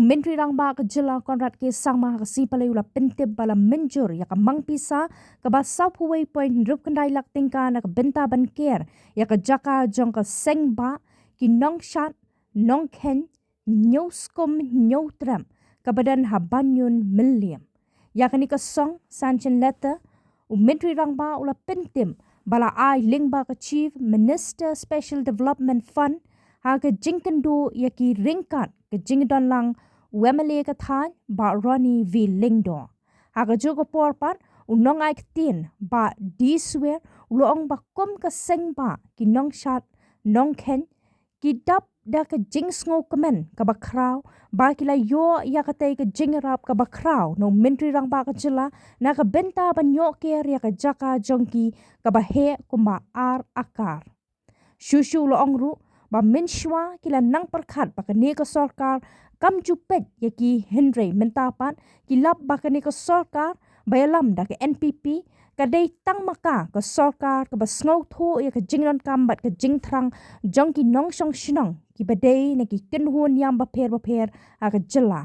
Menteri Rangba ke jela konrad ke Sengbah ke si palai ula pentip bala menjur ya ke mang pisa ke ba South Huawei point rup kendai lak tingka na ke benta ban ker ya ke jaka jong ke Sengbah ki Nongshat Nongkhein nyuskum nyotram ke badan ha Bañiun Milliam ya ke ni ke song sanction letter Menteri Rangba ula pentim bala ai lingba ke Chief Minister Special Development Fund ha ke jingkendu ya ki ringkat ke jingdon lang wemele ke than ba Ronnie V Lingdo ha ke jo ke porpat unong ai tin ba diswer uloong ba kom ke Sengbah ki Nongshat Nongkhein ki dap da ke jing sngo kemen ke ba kraw ba kila yo ya ke te ke jingrap ke ba kraw no Menteri Rangba ke jela na ke benta ban yo ke ya ke jaka jongki ke ba he kumba ar akar shushu loong ru ba minshwa kila nang perkhat ba kene ke sarkar kam jupet ya ki Henry mentapan kilap ba kene ke sarkar bayalam da ke NPP kadai tang maka ke sarkar ke ba snau tho ya ke jingron kambat ke jingtrang jong ki nong song shinong ki badai na ki kenhun yam ba pher ha ke jela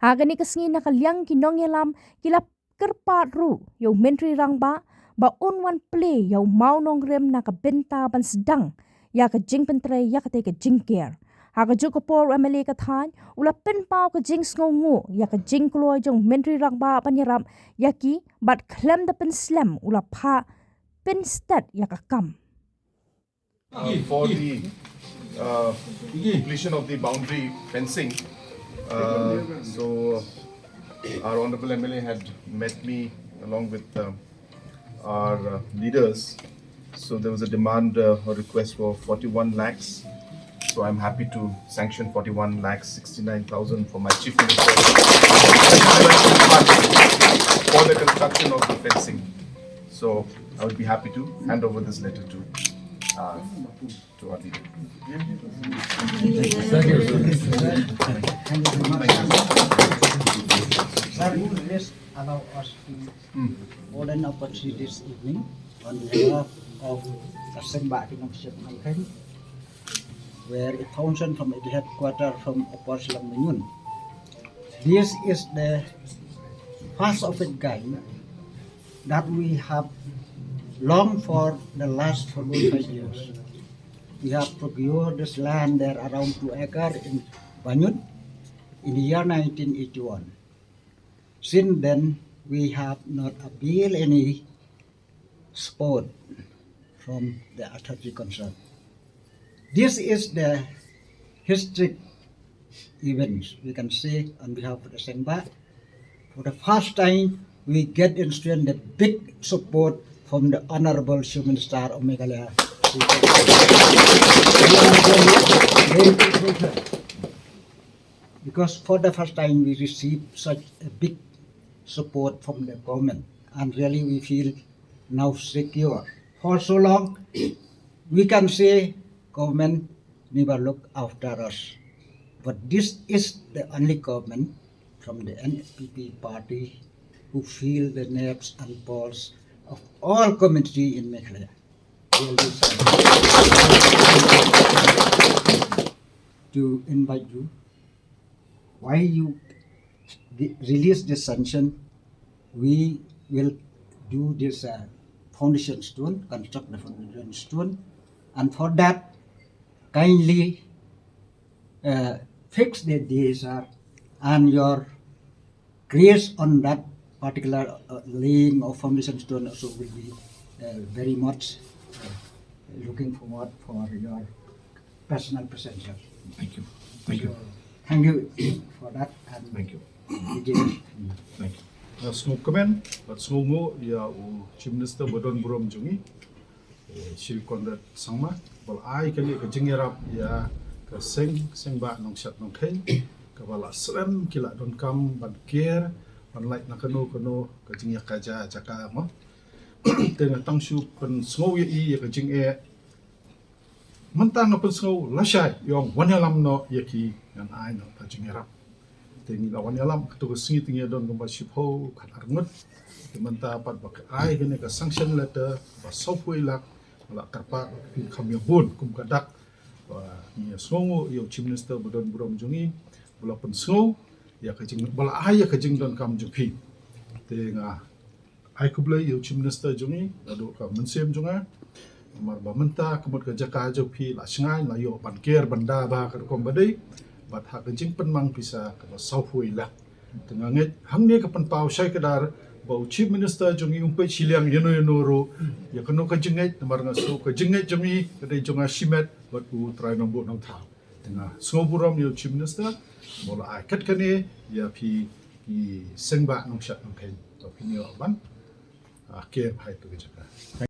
ha ke ni ke sngi na kalyang ki nong yelam kilap kerpat ru yo Menteri Rangba ba unwan play yo mau nong rem na ke benta ban sedang ya ke jing pentre ya ke te ke jing ker ha ke joko por emele ke than ula pen pau ke jing sngongu ya ke jing kloi jong Menteri Rangba panyaram ya ki bat klem de pen slam ula pha pen stat ya ke kam for the completion of the boundary fencing. So our honorable MLA had met me along with our leaders. So there was a demand or request for 41 lakhs. So I'm happy to sanction 41 lakhs 69,000 for my chief minister for the construction of the fencing. So I would be happy to hand over this letter to our leader. Sir, please allow us to hold an opportunity this evening on behalf of the Sengbah Nongshat Nongkhein, where a function from the headquarters from Opposition Bañiun. This is the first of its kind that we have longed for the last 45 years. We have procured this land there around 2 acres in Bañiun in the year 1981. Since then, we have not appealed any support from the authority concerned. This is the historic event, we can say, on behalf of the Sengbah. For the first time, we get instrument the big support from the Honorable Chief Minister of Meghalaya. Very grateful because for the first time we received such a big support from the government, and really we feel now secure. For so long, we can say government never look after us, but this is the only government from the NPP party who feel the nerves and pulse of all community in Meghalaya. To invite you, why you release this sanction, we will do this foundation stone, construct the foundation stone, and for that, kindly fix the DSR and your grace on that particular laying of foundation stone also will be very much looking forward for your personal presence. Thank you. Thank you. Thank you for that. And Thank you. Thank you. Snow comment, but snow mo ya Chief Minister Badon Burom Jungi, Chief Conrad Sengbah, bal ai kali ke jingerap ya ke Sengbah Nongshat Nongkhein, ke bala srem kila don kam ban kier, ban like na kano ke jingya kaja jaka mo. Tengah tangsu pen snow ya ke jing mentang pen snow lasai yong wanyalam no yaki yan ai no ke jingerap. Tengi lawan yalam ketua singi tinggi don gomba shipho kat arngut kemanta pat bak ai kene ka sanction letter ba sopui lak la karpa kami bun kum kadak ba ni songo yo Chief Minister Badon Burom Jungi bola pen snow ya ka jing bola ai ya ka jing don kam ju phi te nga ai ku ble yu chief minister jungi adu ka mensem junga mar ba menta kemut ka jaka ju phi la sngai la yo ban ker banda ba ka kom badai bat ha ka jing pen mang pisa ka sau hui la tengah nget hang ne ka pen pau sai ka dar bau chief minister jungi umpe chiliang yeno ro ya kanu ka jingai mar nga so ka jingai jungi ka dei junga shimet bat u try nombo nong thau tengah sngoburam yu chief minister bola ai kat kane ya phi ki Sengbah Nongshat Nongkhein to phi ni ban ke hai tu jaka